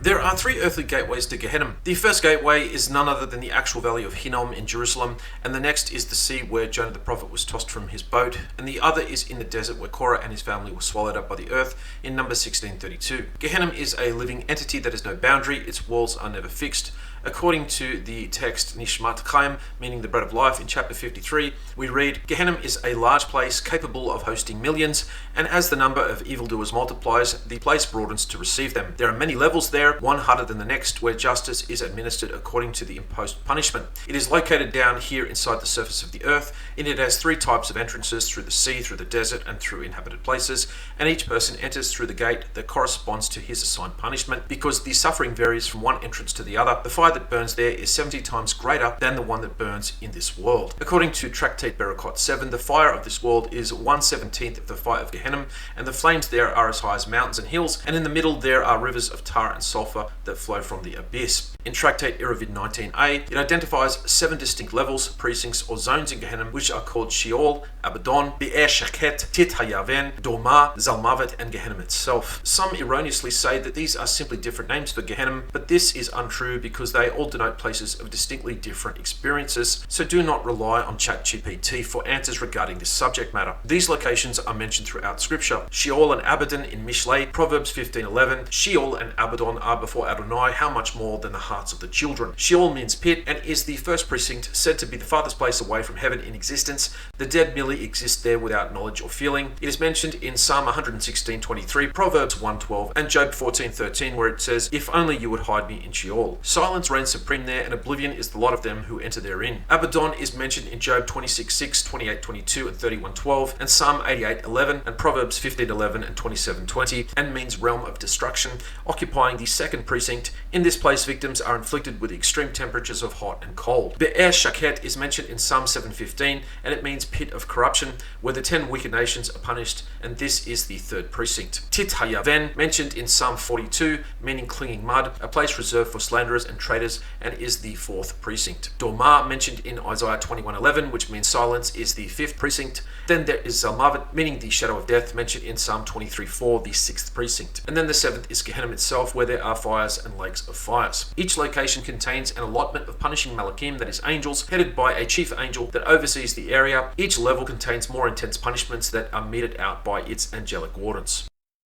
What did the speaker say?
There are three earthly gateways to Gehinnom. The first gateway is none other than the actual valley of Hinnom in Jerusalem, and the next is the sea where Jonah the prophet was tossed from his boat, and the other is in the desert where Korah and his family were swallowed up by the earth in Numbers 16:32. Gehinnom is a living entity that has no boundary, its walls are never fixed. According to the text Nishmat Chaim, meaning the bread of life, in chapter 53, we read, Gehinnom is a large place capable of hosting millions, and as the number of evildoers multiplies, the place broadens to receive them. There are many levels there, one harder than the next, where justice is administered according to the imposed punishment. It is located down here inside the surface of the earth, and it has three types of entrances: through the sea, through the desert, and through inhabited places, and each person enters through the gate that corresponds to his assigned punishment. Because the suffering varies from one entrance to the other, the fire that burns there is 70 times greater than the one that burns in this world. According to Tractate Berakot 7, the fire of this world is 1/17 of the fire of Gehinnom, and the flames there are as high as mountains and hills, and in the middle there are rivers of tar and sulfur that flow from the abyss. In Tractate Eruvin 19a, it identifies 7 distinct levels, precincts, or zones in Gehinnom, which are called Sheol, Abaddon, Be'er Shaket, Tit Hayaven, Doma, Zalmavet, and Gehinnom itself. Some erroneously say that these are simply different names for Gehinnom, but this is untrue because they all denote places of distinctly different experiences, so do not rely on ChatGPT for answers regarding this subject matter. These locations are mentioned throughout scripture. Sheol and Abaddon in Mishlei, Proverbs 15:11. Sheol and Abaddon are before Adonai, how much more than the hearts of the children. Sheol means pit and is the first precinct, said to be the farthest place away from heaven in existence. The dead merely exist there without knowledge or feeling. It is mentioned in Psalm 116:23, Proverbs 1:12, and Job 14:13, where it says, "If only you would hide me in Sheol." Silence reigns supreme there, and oblivion is the lot of them who enter therein. Abaddon is mentioned in Job 26:6, 28:22, and 31:12, and Psalm 88:11, and Proverbs 15:11 and 27:20, and means realm of destruction, occupying the second precinct. In this place, victims are inflicted with extreme temperatures of hot and cold. Be'er Shaket is mentioned in Psalm 7:15, and it means pit of corruption, where the 10 wicked nations are punished, and this is the third precinct. Tit Hayaven, mentioned in Psalm 42, meaning clinging mud, a place reserved for slanderers and traitors, and is the fourth precinct. Doma, mentioned in Isaiah 21:11, which means silence, is the fifth precinct. Then there is Zalmavet, meaning the shadow of death, mentioned in Psalm 23:4, the sixth precinct. And then the seventh is Gehinnom itself, where there are fires and lakes of fires. Each location contains an allotment of punishing Malakim, that is angels, headed by a chief angel that oversees the area. Each level contains more intense punishments that are meted out by its angelic wardens.